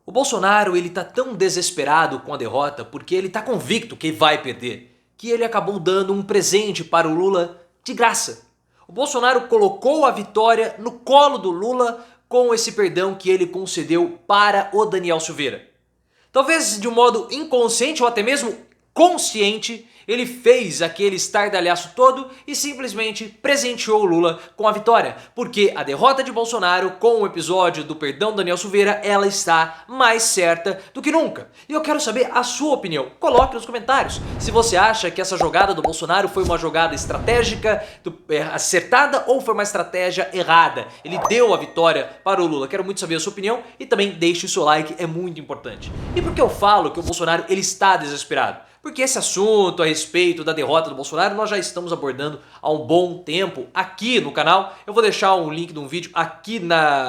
O Bolsonaro ele tá tão desesperado com a derrota porque ele tá convicto que vai perder, que ele acabou dando um presente para o Lula de graça. O Bolsonaro colocou a vitória no colo do Lula com esse perdão que ele concedeu para o Daniel Silveira. Talvez de um modo inconsciente ou até mesmo consciente, ele fez aquele estardalhaço todo e simplesmente presenteou o Lula com a vitória. Porque a derrota de Bolsonaro com o episódio do perdão do Daniel Silveira, ela está mais certa do que nunca. E eu quero saber a sua opinião. Coloque nos comentários se você acha que essa jogada do Bolsonaro foi uma jogada estratégica, acertada ou foi uma estratégia errada. Ele deu a vitória para o Lula. Quero muito saber a sua opinião e também deixe o seu like, é muito importante. E por que eu falo que o Bolsonaro ele está desesperado? Porque esse assunto a respeito da derrota do Bolsonaro nós já estamos abordando há um bom tempo aqui no canal. Eu vou deixar um link de um vídeo aqui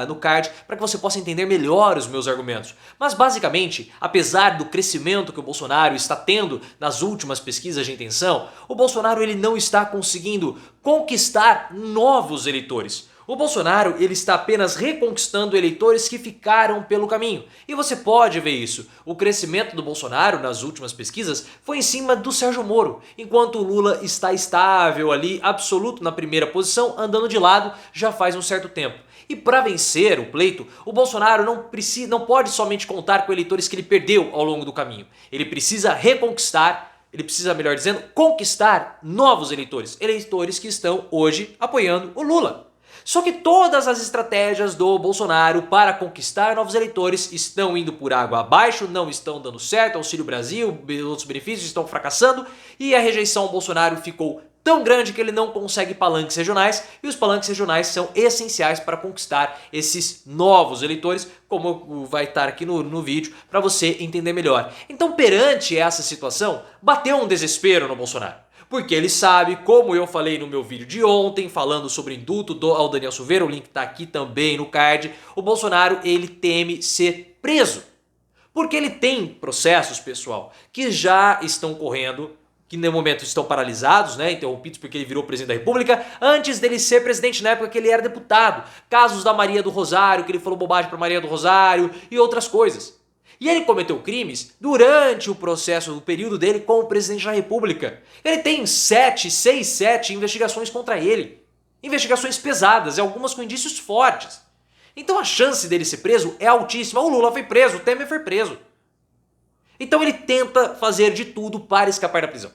no card para que você possa entender melhor os meus argumentos. Mas basicamente, apesar do crescimento que o Bolsonaro está tendo nas últimas pesquisas de intenção, o Bolsonaro ele não está conseguindo conquistar novos eleitores. O Bolsonaro ele está apenas reconquistando eleitores que ficaram pelo caminho. E você pode ver isso. O crescimento do Bolsonaro nas últimas pesquisas foi em cima do Sérgio Moro, enquanto o Lula está estável ali, absoluto na primeira posição, andando de lado já faz um certo tempo. E para vencer o pleito, o Bolsonaro não pode somente contar com eleitores que ele perdeu ao longo do caminho. Ele precisa reconquistar, ele precisa, melhor dizendo, conquistar novos eleitores. Eleitores que estão hoje apoiando o Lula. Só que todas as estratégias do Bolsonaro para conquistar novos eleitores estão indo por água abaixo, não estão dando certo, Auxílio Brasil, outros benefícios estão fracassando e a rejeição ao Bolsonaro ficou tão grande que ele não consegue palanques regionais e os palanques regionais são essenciais para conquistar esses novos eleitores, como vai estar aqui no vídeo para você entender melhor. Então, perante essa situação, bateu um desespero no Bolsonaro. Porque ele sabe, como eu falei no meu vídeo de ontem, falando sobre o indulto ao Daniel Silveira, o link tá aqui também no card, o Bolsonaro ele teme ser preso. Porque ele tem processos, pessoal, que já estão correndo, que no momento estão paralisados, interrompidos porque ele virou presidente da República, antes dele ser presidente na época que ele era deputado. Casos da Maria do Rosário, que ele falou bobagem para Maria do Rosário e outras coisas. E ele cometeu crimes durante o processo, o período dele como presidente da República. Ele tem 7 investigações contra ele. Investigações pesadas e algumas com indícios fortes. Então a chance dele ser preso é altíssima. O Lula foi preso, o Temer foi preso. Então ele tenta fazer de tudo para escapar da prisão.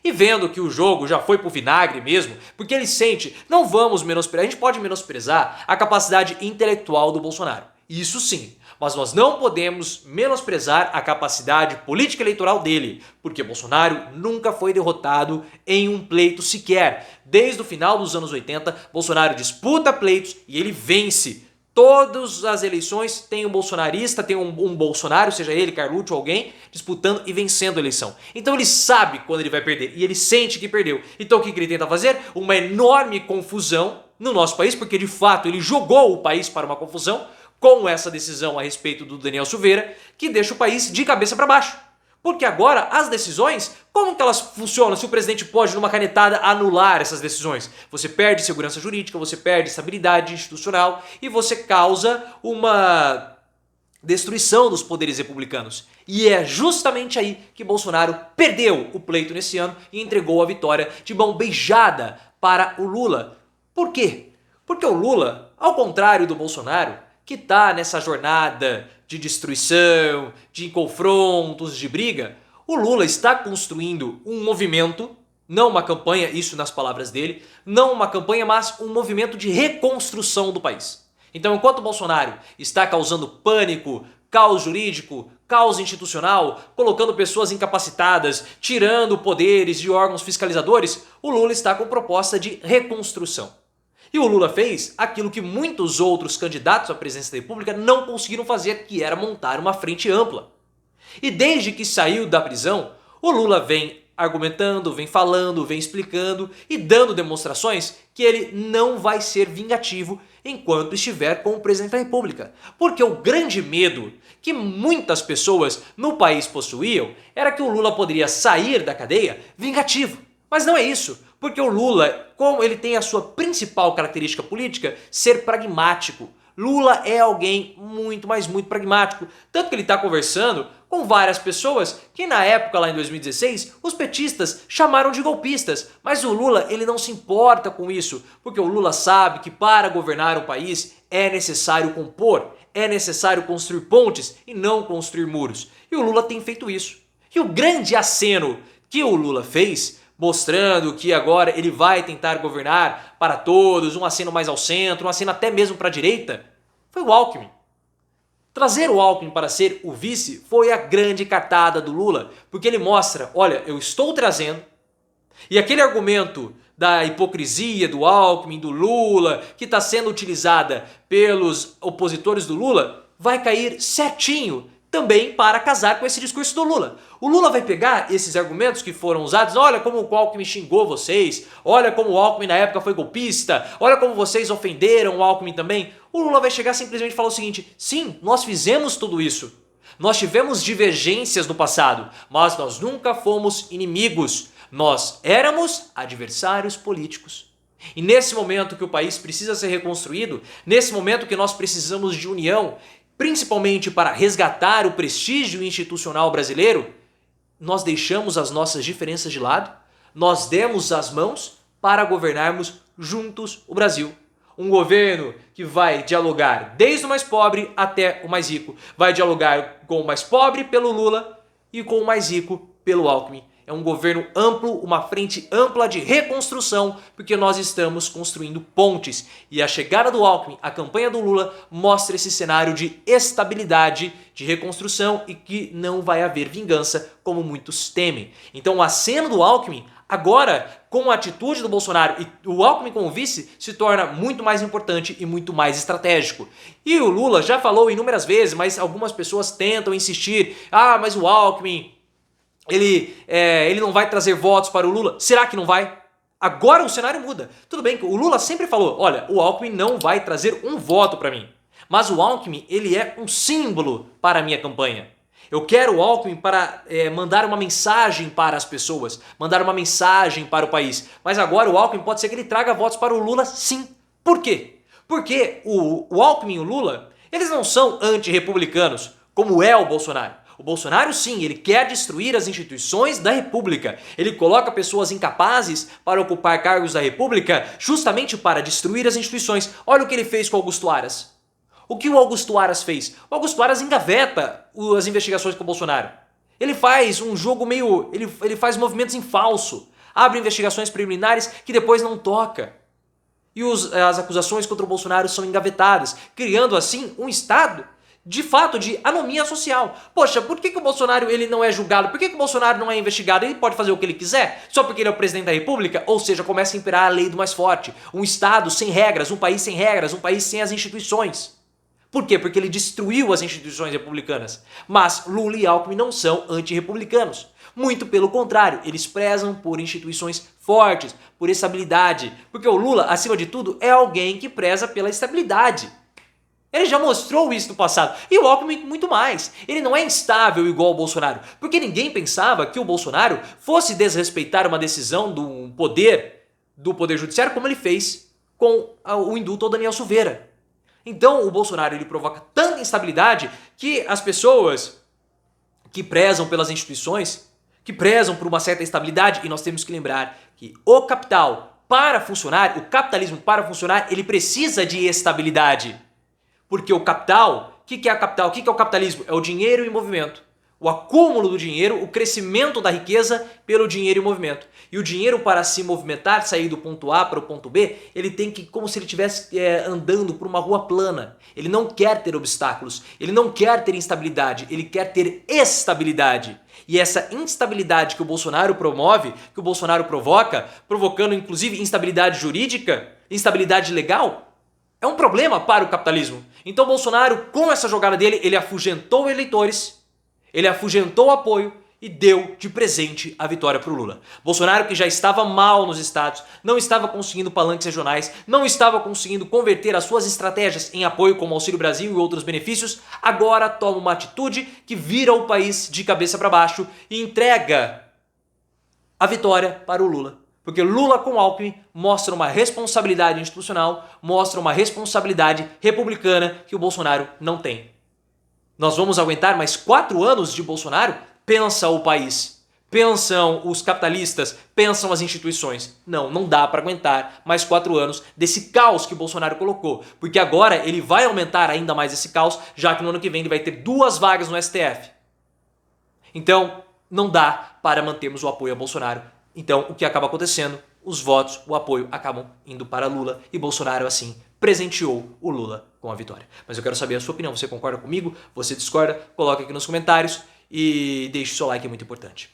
E vendo que o jogo já foi pro vinagre mesmo, porque ele sente, não vamos menosprezar, a gente pode menosprezar a capacidade intelectual do Bolsonaro. Isso sim. Mas nós não podemos menosprezar a capacidade política eleitoral dele, porque Bolsonaro nunca foi derrotado em um pleito sequer. Desde o final dos anos 80, Bolsonaro disputa pleitos e ele vence. Todas as eleições tem um bolsonarista, tem um Bolsonaro, seja ele, Carlucci ou alguém, disputando e vencendo a eleição. Então ele sabe quando ele vai perder e ele sente que perdeu. Então o que ele tenta fazer? Uma enorme confusão no nosso país, porque de fato ele jogou o país para uma confusão, com essa decisão a respeito do Daniel Silveira, que deixa o país de cabeça para baixo. Porque agora as decisões, como que elas funcionam? Se o presidente pode, numa canetada, anular essas decisões? Você perde segurança jurídica, você perde estabilidade institucional e você causa uma destruição dos poderes republicanos. E é justamente aí que Bolsonaro perdeu o pleito nesse ano e entregou a vitória de mão beijada para o Lula. Por quê? Porque o Lula, ao contrário do Bolsonaro, que está nessa jornada de destruição, de confrontos, de briga, o Lula está construindo um movimento, não uma campanha, isso nas palavras dele, não uma campanha, mas um movimento de reconstrução do país. Então, enquanto o Bolsonaro está causando pânico, caos jurídico, caos institucional, colocando pessoas incapacitadas, tirando poderes de órgãos fiscalizadores, o Lula está com proposta de reconstrução. E o Lula fez aquilo que muitos outros candidatos à presidência da República não conseguiram fazer, que era montar uma frente ampla. E desde que saiu da prisão, o Lula vem argumentando, vem falando, vem explicando e dando demonstrações que ele não vai ser vingativo enquanto estiver como presidente da República. Porque o grande medo que muitas pessoas no país possuíam era que o Lula poderia sair da cadeia vingativo. Mas não é isso, porque o Lula, como ele tem a sua principal característica política, ser pragmático. Lula é alguém muito, mas muito pragmático. Tanto que ele está conversando com várias pessoas que na época, lá em 2016, os petistas chamaram de golpistas. Mas o Lula, ele não se importa com isso, porque o Lula sabe que para governar um país é necessário compor, é necessário construir pontes e não construir muros. E o Lula tem feito isso. E o grande aceno que o Lula fez, mostrando que agora ele vai tentar governar para todos, um aceno mais ao centro, um aceno até mesmo para a direita, foi o Alckmin. Trazer o Alckmin para ser o vice foi a grande cartada do Lula, porque ele mostra, olha, eu estou trazendo, e aquele argumento da hipocrisia do Alckmin, do Lula, que está sendo utilizada pelos opositores do Lula, vai cair certinho também para casar com esse discurso do Lula. O Lula vai pegar esses argumentos que foram usados, olha como o Alckmin xingou vocês, olha como o Alckmin na época foi golpista, olha como vocês ofenderam o Alckmin também. O Lula vai chegar simplesmente e falar o seguinte, sim, nós fizemos tudo isso. Nós tivemos divergências no passado, mas nós nunca fomos inimigos. Nós éramos adversários políticos. E nesse momento que o país precisa ser reconstruído, nesse momento que nós precisamos de união, principalmente para resgatar o prestígio institucional brasileiro, nós deixamos as nossas diferenças de lado, nós demos as mãos para governarmos juntos o Brasil. Um governo que vai dialogar desde o mais pobre até o mais rico. Vai dialogar com o mais pobre pelo Lula e com o mais rico pelo Alckmin. É um governo amplo, uma frente ampla de reconstrução, porque nós estamos construindo pontes. E a chegada do Alckmin, a campanha do Lula, mostra esse cenário de estabilidade, de reconstrução e que não vai haver vingança, como muitos temem. Então o aceno do Alckmin, agora, com a atitude do Bolsonaro e o Alckmin como vice, se torna muito mais importante e muito mais estratégico. E o Lula já falou inúmeras vezes, mas algumas pessoas tentam insistir, mas o Alckmin... Ele não vai trazer votos para o Lula. Será que não vai? Agora o cenário muda. Tudo bem que o Lula sempre falou, olha, o Alckmin não vai trazer um voto para mim. Mas o Alckmin, ele é um símbolo para a minha campanha. Eu quero o Alckmin para mandar uma mensagem para as pessoas, mandar uma mensagem para o país. Mas agora o Alckmin pode ser que ele traga votos para o Lula, sim. Por quê? Porque o Alckmin e o Lula, eles não são antirrepublicanos, como é o Bolsonaro. O Bolsonaro, sim, ele quer destruir as instituições da República. Ele coloca pessoas incapazes para ocupar cargos da República justamente para destruir as instituições. Olha o que ele fez com Augusto Aras. O que o Augusto Aras fez? O Augusto Aras engaveta as investigações com o Bolsonaro. Ele faz um jogo meio... Ele faz movimentos em falso. Abre investigações preliminares que depois não toca. E as acusações contra o Bolsonaro são engavetadas, criando assim um estado de fato, de anomia social. Poxa, por que o Bolsonaro ele não é julgado? Por que o Bolsonaro não é investigado? Ele pode fazer o que ele quiser? Só porque ele é o presidente da República? Ou seja, começa a imperar a lei do mais forte. Um Estado sem regras, um país sem regras, um país sem as instituições. Por quê? Porque ele destruiu as instituições republicanas. Mas Lula e Alckmin não são antirrepublicanos. Muito pelo contrário, eles prezam por instituições fortes, por estabilidade. Porque o Lula, acima de tudo, é alguém que preza pela estabilidade. Ele já mostrou isso no passado. E o Alckmin muito mais. Ele não é instável igual o Bolsonaro. Porque ninguém pensava que o Bolsonaro fosse desrespeitar uma decisão do poder judiciário como ele fez com o indulto ao Daniel Silveira. Então o Bolsonaro ele provoca tanta instabilidade que as pessoas que prezam pelas instituições, que prezam por uma certa estabilidade, e nós temos que lembrar que o capital para funcionar, o capitalismo para funcionar, ele precisa de estabilidade. Porque o capital, o que é a capital? O que é o capitalismo? É o dinheiro em movimento. O acúmulo do dinheiro, o crescimento da riqueza pelo dinheiro em movimento. E o dinheiro para se movimentar, sair do ponto A para o ponto B, ele tem que, como se ele estivesse andando por uma rua plana. Ele não quer ter obstáculos, ele não quer ter instabilidade, ele quer ter estabilidade. E essa instabilidade que o Bolsonaro promove, que o Bolsonaro provoca, provocando inclusive instabilidade jurídica, instabilidade legal, é um problema para o capitalismo. Então Bolsonaro, com essa jogada dele, ele afugentou eleitores, ele afugentou o apoio e deu de presente a vitória para o Lula. Bolsonaro, que já estava mal nos estados, não estava conseguindo palanques regionais, não estava conseguindo converter as suas estratégias em apoio como Auxílio Brasil e outros benefícios, agora toma uma atitude que vira o país de cabeça para baixo e entrega a vitória para o Lula. Porque Lula com Alckmin mostra uma responsabilidade institucional, mostra uma responsabilidade republicana que o Bolsonaro não tem. Nós vamos aguentar mais 4 anos de Bolsonaro? Pensa o país. Pensam os capitalistas, pensam as instituições. Não, não dá para aguentar mais 4 anos desse caos que o Bolsonaro colocou. Porque agora ele vai aumentar ainda mais esse caos, já que no ano que vem ele vai ter 2 vagas no STF. Então, não dá para mantermos o apoio a Bolsonaro. Então, o que acaba acontecendo? Os votos, o apoio acabam indo para Lula e Bolsonaro, assim, presenteou o Lula com a vitória. Mas eu quero saber a sua opinião. Você concorda comigo? Você discorda? Coloque aqui nos comentários e deixe o seu like, é muito importante.